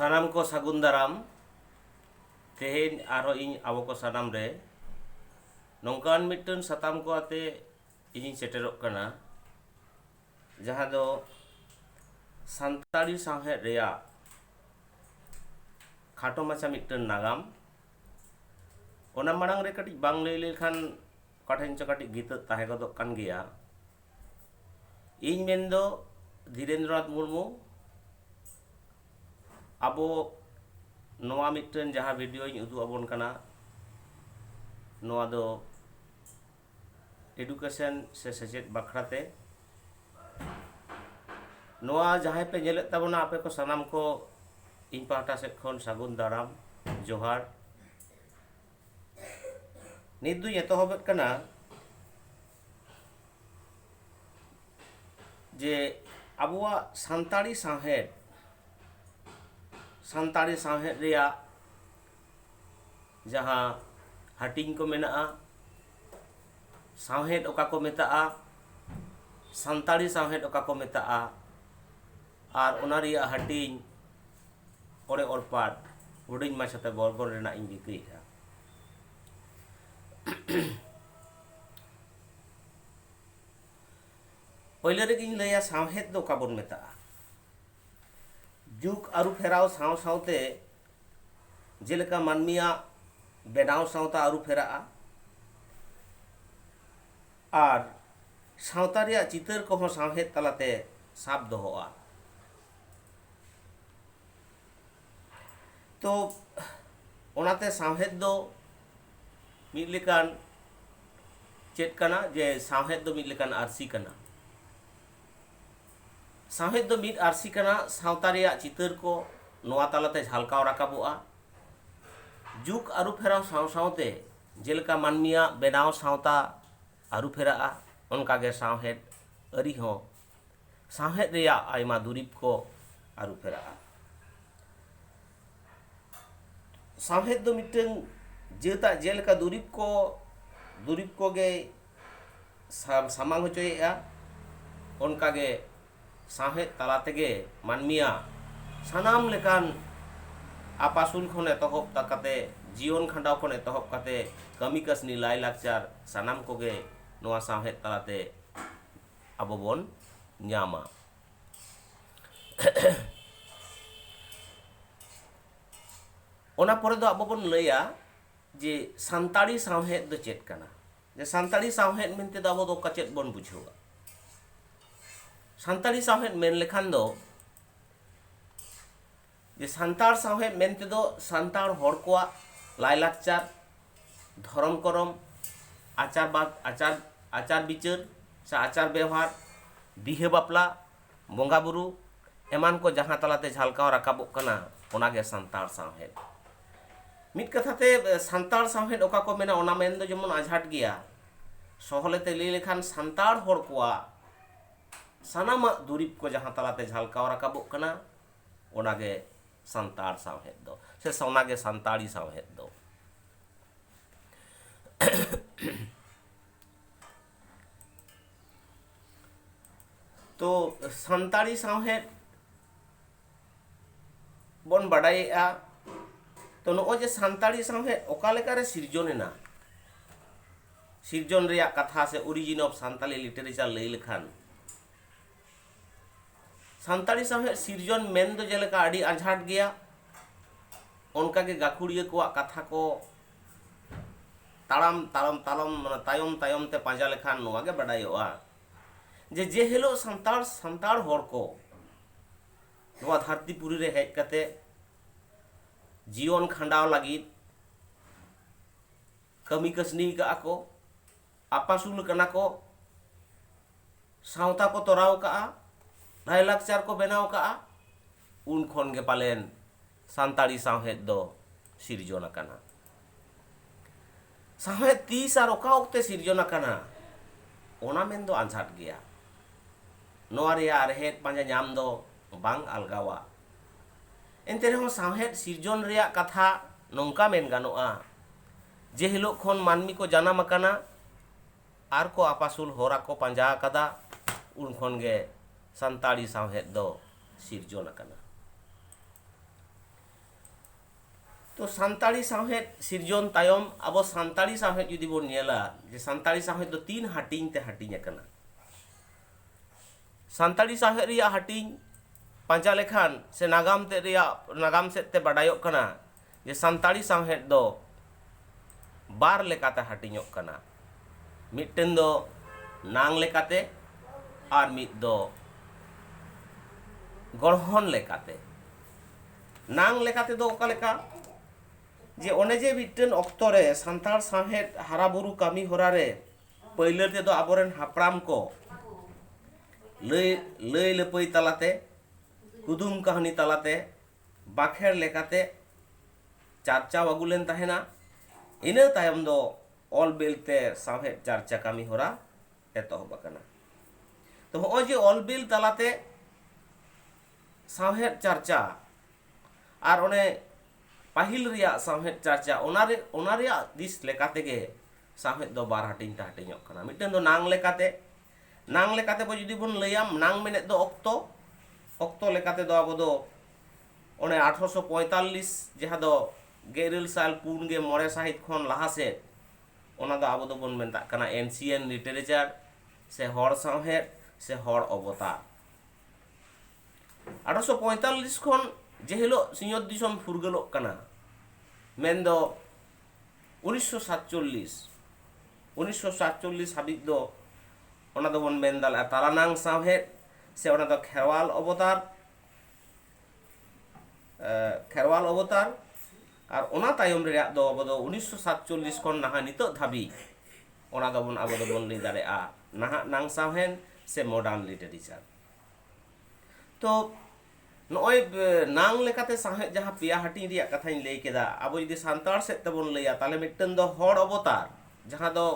सानाम को सागुन दाराम तेहेन आरो इन आबो को सानाम रे नौकान मिट्टन साताम को आते इन सेटेरोक कना जहाँ दो सान्ताड़ी सावहेद रेया खाटो माचा मिट्टन नागाम ओना माड़ांग रे कटिज बांग लई लेखान काठेन च कटिज गीत ताहे गदोक कान गिया इन मेन्दो धीरेन्द्रनाथ मुर्मू आबो नोआ मिट्टन जहाँ वीडियो इन उदु आबोन कना नोआ दो एडुकेशन से सेचेद बाखराते नोआ जहाँ पे जेले ताबोना आपे को सानाम को इन पाहटा सेद खन सागुन दाराम जोहार नित दुई एतोहबेद कना जे आबुआ सान्ताड़ी सावहेद रेया जहाँ हाटिंग को मेना सावहेद ओका को मेता सान्ताड़ी सावहेद ओका को मेता आर ओना रेया हाटिंग ओरे ओरपाट हुडिंग माछाते बरगोर रेना इन रिकैया पहले रेगिन लैया सावहेद दो ओका बोन मेता जुग आरु फेराव साव सावते जेलेका मानमिया बेनाव सावता आरु फेरा आर सावता रेया चितर को सावहेद तलाते साब दोहोआ तो ओनाते सावहेद दो मिद लेकान चेद कना जे सावहेद दो मिद लेकान आरसी कना सावहेद दो मिद आरसी कना सावता रेया चितर को नोआ तालाते झलकाव राकाबोआ जुग आरु फेराव साव सावते जेलेका मानमिया बेनाव सावता आरु फेरा ओनकागे सावहेद अरी हो सावहेद रेया आयमा दुरिब को आरु फेरा सावहेद दो मिट्टन जेता जेलेका दुरिब को गे सामांग होचोयेआ ओनकागे सावहेद तला तेगे मानमिया सानाम लेकान आपासुल खन एतहब ताकाते जीवन खंडाव खन एतहब काते कमी कसनी लाई लाकचार सानाम कोगे नोआ सावहेद तलाते आबो बोन न्यामा ओना परे दो आबो बोन लैया जे सान्ताड़ी सावहेद दो चेद कना जे सान्ताड़ी सावहेद मेनते दो आबो दो का चेद बोन बुझेवा सान्ताड़ी सावहेद मेन लेखान दो जे सान्ताड़ सावहेद मेनते दो सान्ताड़ हर कोआ लायलाकचार धरम करम आचार बिचार से आचार व्यवहार बिहे बापला बंगा बुरु एमान को जहाँ तलाते झलकाव राकाबोग कना ओनागे सान्ताड़ सावहेद मिद कथाते सान्ताड़ सावहेद ओका को मेना ओना मेन दो जेमन आझाट गिया सहलेते लई लेखान सान्ताड़ हर कोआ सानामा दुरिब को जहाँ तलाते झलकाव राकाबोग कना ओनागे सान्ताड़ सावहेद दो से सोनागे सान्ताड़ी सावहेद दो तो सान्ताड़ी सावहेद बोन बाडायेआ तो नो जे सान्ताड़ी सावहेद ओका लेकारे सिरजोनेना सिरजोन रेया कथा से ओरिजिन ऑफ सान्ताली लिटरेचर लई लेखान सान्ताड़ी सावहेद सिरजोन मेन दो जेलेका आडी आझाट गया ओनकागे गाखुड़िया को कथा को ताड़ाम तायम ते पांजा लेखान नोआगे बाडायोआ जे हेलो सान्ताड़ हर को नोआ धरतीपुरी रे हेज कते जीवन खंडाव लागिद कमी कसनी का को आपासुल कना को सावता को तोराव का लायलाकचार को बेनाव का उन खन गे पालेन सान्ताड़ी सावहेद दो सिरजोन आकाना सावहेद तीस आर ओका ओक्ते सिरजोन आकाना ओना मेन दो आंझाट गया नोआ रेया अरहेद पांजा नाम दो बांग अलगावा एनते रहो सावहेद सिरजोन रेया कथा नोंका मेन गानोआ जे हिलो खन मानमी को जानाम आकाना आर को आपासुल होरा को पांजा आकादा उन खन गे सान्ताड़ी सावहेद दो सिरजोन आकाना तो सानताड़ी साहेद सिरजन तायम अब सानताड़ी साहेद जुदी बोन नेला जे सानताड़ी साहेद दो तीन हाटिंग ते हाटिंग अकना सानताड़ी साहेद रिया हाटिंग पांचा लेखान से नागाम ते रिया नागाम से ते बडायोक कना जे सानताड़ी साहेद दो बार लेकाते हाटिंगोक कना मिट्टन दो नांग लेकाते और मिट दो गढ़हन लेकाते नांग लेकाते दो ओका लेका जे ओने जे मिट्टन ऑक्तो रे सानताड़ साहेद हाराबुरु कामी होरा रे पहिले ते दो आबोरेन हापड़ाम को लई लपई तलाते कुदुम कहानी तलाते बाखेर लेकाते चार्चा अगुलेन ताहेना इना तायम दो ऑल बिलते साहेद चार्चा कामी होरा एतहब अकना तो होय जे ऑल बिल तलाते साहेद चर्चा और ओने पाहिल रिया साहेद चर्चा ओना रिया दिस लेकाते गे साहेद दो बार हाटिंग ता हाटिंगोक कना मिट्टन दो नांग लेकाते बो जुदी बोन लैयाम नांग मेने दो ऑक्तो लेकाते दो आबो दो ओने 1845 जहाँ दो गेरेल साल पुन गे मोड़े साहित खन लहा से ओना दो आबो दो बोन मेनता कना एनशियन लिटरेचर से हर साहेद से हर अवतार 1845 खन जेहिलो सिंहत दिसम फुरगलोक कना मेन दो 1947 हाबिज दो ओना दो बोन मेन दाला तालानांग साहेद से ओना दो खेरवाल अवतार और ओना तायम रे दो आबो दो 1947 खन नाहा नितो धाबी ओना दो बोन आबो दो बोन लई दाड़ेआ नाहा नांग साहेद से मॉडर्न लिटरेचर तो नॉय नांग लेकाते साहेद जहाँ पिया हाटिंग रिया कथाኝ लई केदा आबो जदि सानताड़ से तबोन लैया ताले मिट्टन दो हर अवतार जहाँ दो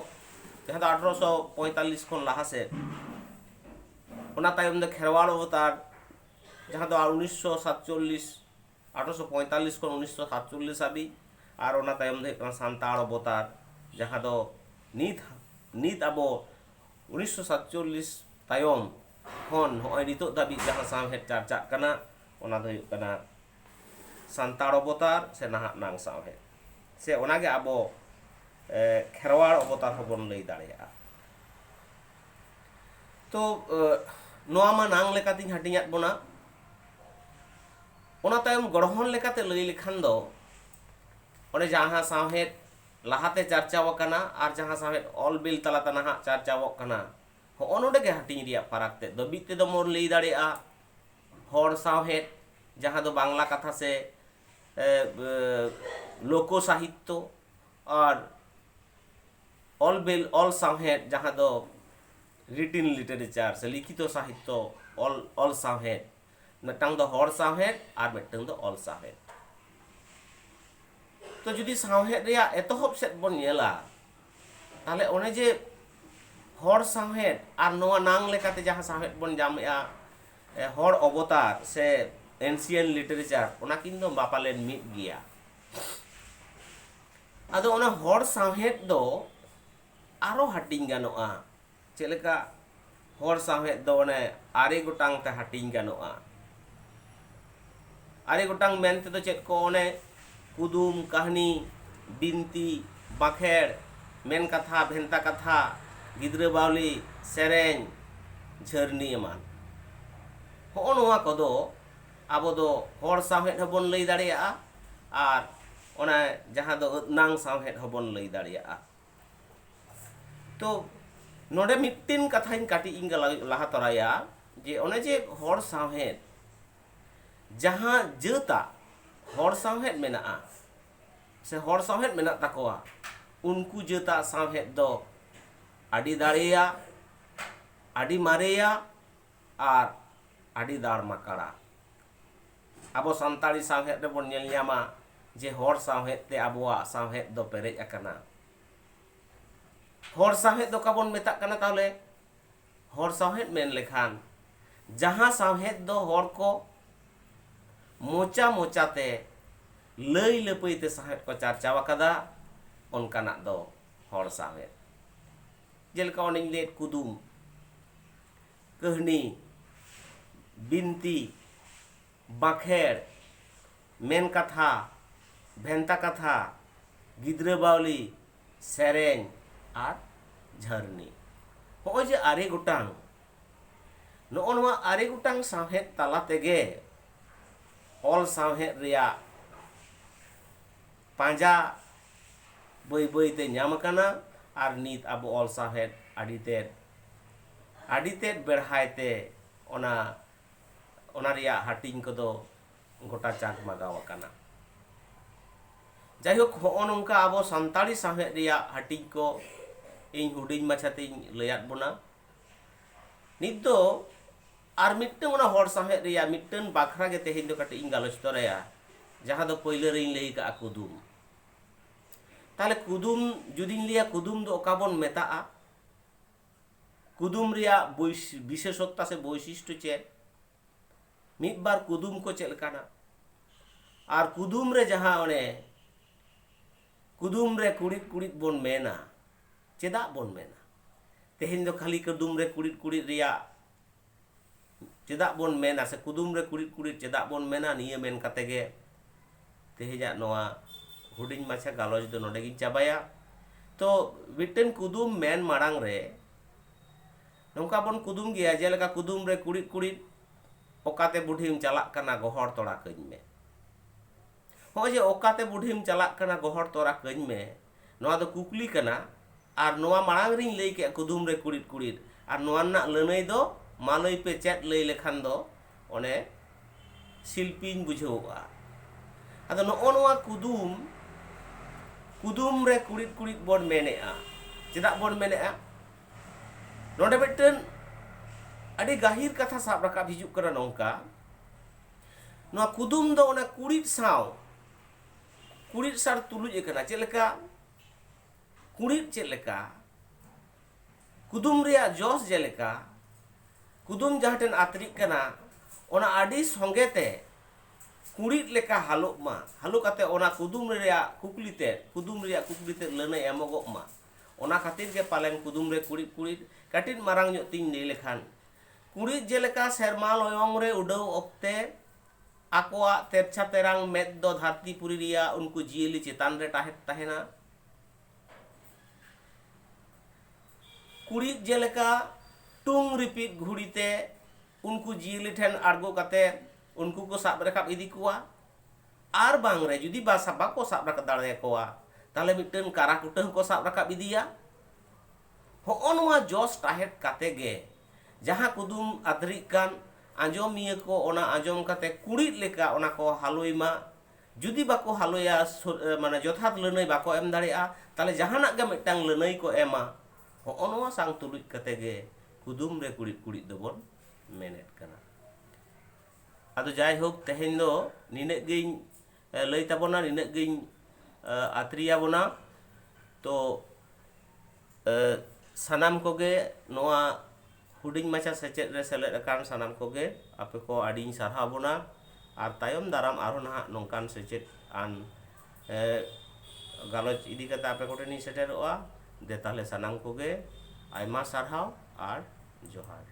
1845 खन लहा से ओना तायम दो खेरवाल अवतार जहाँ दो 1947 1845 खन 1947 हाबी और ओना तायम दो सानताड़ अवतार जहाँ दो नीत आबो 1947 तायम खन होय नितो दाबी जहाँ साहेद चर्चा कना ओना दो हुयुग कना सानताड़ अवतार से नाहाक नांग साहेद से ओनागे आबो खेरवाल अवतार होबन लई दाड़ेया तो नोआ मा नांग लेकातिन हाटिंगात बोना ओना तायम गढ़हन लेकाते लई लेखान दो ओने जहाँ साहेद लाहाते चर्चाव कना और जहाँ साहेद ऑल बिल तलाते नाहाक चर्चाव कना हो नोडे गे हाटिंग रिया फराक ते दो बिते दो मोर लई दाड़ेया हर साहेद जहाँ दो बांग्ला कथा से लोको साहित्य और ऑल साहेद जहाँ दो रिटिन लिटरेचर से लिखित साहित्य ऑल साहेद मिट्टांग दो हर साहेद और मिट्टांग दो ऑल साहेद तो जुदी साहेद रिया एतहब सेट बोन नेला ताहले ओने जे हर साहेद और नोआ नांग लेकाते जहाँ साहेद बोन जामेआ हर अवतार से एनशियन लिटरेचर ओना किन दो बापालेन मिद गिया आदो ओना हर साहेद दो आरो हाटिंग गानोआ चेलेका हर साहेद दो ओने आरे गोटांग ते हाटिंग गानोआ आरे गोटांग मेनते दो चेद को ओने कुदुम कहानी बिनती बाखेड़ मेन कथा भेंता कथा गिद्रा बावली सेरेंग झरनी एमान हो नोआ कोदो आबो दो हर साहेद हबन लई दाड़ेया और ओना जहाँ दो नांग साहेद हबन लई दाड़ेया तो नोडे मिट्टिन कथाइन काटी इंग लाहा तराया जे ओने जे हर साहेद जहाँ जेता हर साहेद मेना से हर साहेद मेना ताकोआ उनको जेता साहेद दो आडी दाड़ेया आडी मारेया और आडी दाड़ माकाड़ा आबो सानताड़ी साहेद रे बोन नेल ᱧᱟᱢᱟ जे हर साहेद ते आबोआ साहेद दो पेरेज अकना हर साहेद दो काबोन मेता कना ताहले हर साहेद मेन लेखान जहाँ साहेद दो हर को मोचा मोचाते लई लपईते साहेद को चर्चाव कदा ओनकाना दो हर साहेद जेलका ओनिं लेट कुदुम कहनी बिनती बाखेड़ मेन कथा ᱵᱷᱮᱱᱛᱟ ᱠᱟᱛᱷᱟ, ᱜᱤᱫᱽᱨᱟᱹ ᱵᱟᱣᱞᱤ, ᱥᱮᱨᱮᱧ ᱟᱨ ᱡᱷᱟᱹᱨᱱᱤ, ᱦᱚᱜᱼᱚᱭ ᱡᱮ 9 ᱜᱚᱴᱟᱝ, ᱱᱚᱜᱼᱚ ᱱᱚᱣᱟ 9 ᱜᱚᱴᱟᱝ ᱥᱟᱶᱦᱮᱫ ᱛᱟᱞᱟ ᱛᱮᱜᱮ ᱚᱞ ᱥᱟᱶᱦᱮᱫ ᱨᱮᱭᱟᱜ ᱯᱟᱸᱡᱟ ᱵᱟᱹᱭ ᱵᱟᱹᱭᱛᱮ ᱧᱟᱢ ᱟᱠᱟᱱᱟ ᱟᱨ ᱱᱤᱛ ᱟᱵᱚ ᱚᱞ ᱥᱟᱶᱦᱮᱫ ᱟᱹᱰᱤ ᱛᱮᱫ ᱵᱮᱲᱦᱟᱭᱛᱮ ᱚᱱᱟ ᱨᱮᱭᱟᱜ ᱦᱟᱹᱴᱤᱧ ᱠᱚᱫᱚ ᱜᱚᱴᱟ ᱪᱟᱠ-ᱢᱟᱜᱟᱣ ᱟᱠᱟᱱᱟ। ᱡᱟᱭᱦᱳᱠ, ᱦᱚᱜᱼᱚ ᱱᱚᱝᱠᱟ ᱟᱵᱚ ᱥᱟᱱᱛᱟᱲᱤ ᱥᱟᱶᱦᱮᱫ ᱨᱮᱭᱟᱜ ᱦᱟᱹᱴᱤᱧ ko ᱤᱧ ᱦᱩᱰᱤᱧ ᱢᱟᱪᱷᱟᱛᱮᱧ ᱞᱟᱹᱭᱟᱫ ᱵᱚᱱᱟ। ᱱᱤᱛ ᱫᱚ ᱟᱨ ᱢᱤᱫᱴᱟᱝ ᱚᱱᱟ ᱦᱚᱲ ᱥᱟᱶᱦᱮᱫ ᱨᱮᱭᱟᱜ ᱢᱤᱫᱴᱟᱝ ᱵᱟᱠᱷᱨᱟ ᱜᱮ ᱛᱮᱦᱮᱧ ᱫᱚ ᱠᱟᱹᱴᱤᱡ ᱤᱧ ᱜᱟᱞᱚᱪ ᱛᱚᱨᱟᱭᱟ, ᱡᱟᱦᱟᱸ ᱫᱚ ᱯᱳᱭᱞᱳ ᱨᱮᱧ ᱞᱟᱹᱭ ᱠᱟᱜᱼᱟ ᱠᱩᱫᱩᱢ। ᱛᱟᱦᱚᱞᱮ ᱠᱩᱫᱩᱢ ᱡᱩᱫᱤᱧ ᱞᱟᱹᱭᱟ ᱠᱩᱫᱩᱢ ᱫᱚ ᱚᱠᱟ ᱵᱚᱱ ᱢᱮᱛᱟᱜᱼᱟ? ᱠᱩᱫᱩᱢ ᱨᱮᱭᱟᱜ ᱵᱤশেষত্ব ᱥᱮ ᱵᱳᱭশিষ্ট্য ᱪᱮᱫ? ᱢᱤᱫ-ᱵᱟᱨ ᱠᱩᱫᱩᱢ ᱠᱚ ᱪᱮᱫ ᱞᱮᱠᱟᱱᱟ? ᱟᱨ ᱠᱩᱫᱩᱢ ᱨᱮ ᱡᱟᱦᱟᱸ ᱚᱱᱮ ᱠᱩᱫᱩᱢ ᱨᱮ ᱠᱩᱲᱤᱫ ᱠᱩᱲᱤᱫ ᱵᱚᱱ ᱢᱮᱱᱟ, ᱪᱮᱫᱟᱜ ᱵᱚᱱ ᱢᱮᱱᱟ? ᱛᱮᱦᱮᱧ ᱫᱚ ᱠᱷᱟᱹᱞᱤ ᱠᱩᱫᱩᱢ ᱨᱮ ᱠᱩᱲᱤᱫ ᱠᱩᱲᱤᱫ ᱨᱮᱭᱟᱜ ᱪᱮᱫᱟᱜ ᱵᱚᱱ ᱢᱮᱱᱟ ᱥᱮ ᱠᱩᱫᱩᱢ ᱨᱮ ᱠᱩᱲᱤᱫ ᱠᱩᱲᱤᱫ ᱪᱮᱫᱟᱜ ᱵᱚᱱ ᱢᱮᱱᱟ, ᱱᱤᱭᱟᱹ ᱢᱮᱱ ᱠᱟᱛᱮ ᱜᱮ ᱛᱮᱦᱮᱧᱟᱜ ᱱᱚᱣᱟ ᱦᱩᱰᱤᱧ ᱢᱟᱪᱷᱟ ᱜᱟᱞᱚᱪ ᱫᱚ ᱱᱚᱰᱮ ᱜᱤᱧ ᱪᱟᱵᱟᱭᱟ। ᱛᱚ ᱢᱤᱫᱴᱮᱱ ᱠᱩᱫᱩᱢ ᱢᱮᱱ ᱢᱟᱲᱟᱝ ᱨᱮ ᱱᱚᱝᱠᱟ ᱵᱚᱱ ᱠᱩᱫᱩᱢ ᱜᱮᱭᱟ, ᱡᱮᱞᱮᱠᱟ ᱠᱩᱫᱩᱢ ᱨᱮ ᱠᱩᱲᱤᱫ ᱠᱩᱲᱤᱫ ᱚᱠᱟᱛᱮ ᱵᱩᱰᱷᱤᱢ ᱪᱟᱞᱟᱜ ᱠᱟᱱᱟ ᱜᱚᱦᱚᱲ ᱛᱚᱨᱟ ᱠᱟᱹᱧ ᱢᱮ। ᱦᱚᱜᱼᱚᱭ ᱡᱮ ᱚᱠᱟᱛᱮ ᱵᱩᱰᱷᱤᱢ ᱪᱟᱞᱟᱜ ᱠᱟᱱᱟ ᱜᱚᱦᱚᱲ ᱛᱚᱨᱟ ᱠᱟᱹᱧ ᱢᱮ, ᱱᱚᱣᱟ ᱫᱚ ᱠᱩᱠᱞᱤ ᱠᱟᱱᱟ। ᱟᱨ ᱱᱚᱣᱟ ᱢᱟᱲᱟᱝ ᱨᱤᱧ ᱞᱟᱹᱭ ᱠᱮᱜᱼᱟ ᱠᱩᱫᱩᱢ ᱨᱮ ᱠᱩᱲᱤᱫ ᱠᱩᱲᱤᱫ, ᱟᱨ ᱱᱚᱣᱟ ᱨᱮᱱᱟᱜ ᱞᱟᱹᱱᱟᱹᱭ ᱫᱚ ᱢᱟ ᱞᱟᱹᱭ ᱯᱮ ᱪᱮᱫ ᱞᱟᱹᱭ ᱞᱮᱠᱷᱟᱱ ᱫᱚ ᱚᱱᱮ ᱥᱤᱞᱯᱤᱧ ᱵᱩᱡᱷᱟᱹᱣᱚᱜᱼᱟ। ᱟᱫᱚ ᱱᱚᱜᱼᱚ ᱱᱚᱣᱟ ᱠᱩᱫᱩᱢ ᱨᱮ ᱠᱩᱲᱤᱫ ᱠᱩᱲᱤᱫ ᱵᱚᱱ ᱢᱮᱱᱮᱜᱼᱟ, ᱪᱮᱫᱟᱜ ᱵᱚn ᱢᱮᱱᱮᱜᱼᱟ? ᱱᱚᱰᱮ ᱢᱤᱫᱴᱟᱝ ᱟᱹᱰᱤ ᱜᱟᱹᱦᱤᱨ ᱠᱟᱛᱷᱟ ᱥᱟᱵ ᱨᱟᱠᱟᱵ ᱦᱤᱡᱩᱜ ᱠᱟᱱᱟ ᱱᱚᱝᱠᱟ, ᱱᱚᱣᱟ ᱠᱩᱫᱩᱢ ᱫᱚ ᱚᱱᱟ ᱠᱩᱲᱤᱫ ᱥᱟᱶ ᱛᱩᱞᱩᱡ ᱟᱠᱟᱱᱟ। ᱪᱮᱫ ᱞᱮᱠᱟ? ᱠᱩᱲᱤᱫ ᱪᱮᱫ ᱞᱮᱠᱟ? ᱠᱩᱫᱩᱢ ᱨᱮᱭᱟᱜ ᱡᱚᱥ ᱡᱮᱞᱮᱠᱟ, ᱠᱩᱫᱩᱢ ᱡᱟᱦᱟᱸ ᱴᱷᱮᱱ ᱟᱛᱨᱤᱜ ᱠᱟᱱᱟ ᱚᱱᱟ ᱟᱹᱰᱤ ᱥᱚᱸᱜᱮ ᱛᱮ ᱠᱩᱲᱤᱫ ᱞᱮᱠᱟ ᱦᱟᱞᱚᱜ ᱢᱟ, ᱦᱟᱞᱚ ᱠᱟᱛᱮ ᱚᱱᱟ ᱠᱩᱫᱩᱢ ᱨᱮᱭᱟᱜ ᱠᱩᱠᱞᱤ ᱛᱮ ᱞᱟᱹᱱᱟᱹᱭ ᱮᱢᱚᱜᱚᱜ ᱢᱟ। ᱚᱱᱟ ᱠᱷᱟᱹᱛᱤᱨ ᱜᱮ ᱯᱟᱞᱮᱱ ᱠᱩᱫᱩᱢ ᱨᱮ ᱠᱩᱲᱤᱫ ᱠᱩᱲᱤᱫ ᱠᱟᱹᱴᱤᱡ ᱢᱟᱨᱟᱝ ᱧᱚᱜ ᱛᱤᱧ ᱞᱟᱹᱭ ᱞᱮᱠᱷᱟᱱ, ᱠᱩᱲᱤᱫ ᱡᱮᱞᱮᱠᱟ ᱥᱮᱨᱢᱟ ᱞᱚᱭᱚᱝ ᱨᱮ ᱩᱰᱟᱹᱣ ᱚᱠᱛᱮ ᱟᱠᱚᱣᱟᱜ ᱛᱮᱨᱪᱷᱟ ᱛᱮᱨᱟᱝ ᱢᱮᱫ ᱫᱚ ᱫᱷᱟᱹᱨᱛᱤ ᱯᱩᱨᱤ ᱨᱮᱭᱟᱜ ᱩᱱᱠᱩ ᱡᱤᱭᱟᱹᱞᱤ ᱪᱮᱛᱟᱱ ᱨᱮ ᱛᱟᱦᱮᱱᱟ। ᱠᱩᱲᱤᱫ ᱡᱮᱞᱮᱠᱟ ᱴᱩᱝ ᱨᱤᱯᱤᱫ ᱜᱷᱩᱲᱤ te उनको जियली ठेन आड़गो कते उनको को साब रखाब इदी कोआ आर बांगरे जुदी बासा बाको साब रखाब दाड़े कोआ ताले मिटन कारा कुटन को साब रखाब इदिया होअनवा जॉस टाहेट काते गे जहां कुदुम आद्रिकान आंजोमिया को ओना आंजोम काते कुड़िद लेका ओना को हालोइमा जुदी बाको हालोया माने जथात लनई बाको एम दाड़ेआ ताले जहानाक गे मिटटांग लनई को एमा होअनवा सांग तुलुज काते गे कुदुम रे कुड़िद कुड़िद दोबन मेनेट कना आदो जाय होक तेहेन दो निने गिन लई ताबोना निने गिन आत्रिया बोना तो सानाम कोगे नोआ हुडिंग माछा सेचेद रे सेलेद अकान सानाम कोगे आपे को आडिन सारहा बोना आर तायम दाराम आरो ना नोंकान सेचेद आन गालोच इदी कता आपे कोटेनी सेटेरोआ दे ताले सानाम कोगे आयमा सारहाव आर जोहार।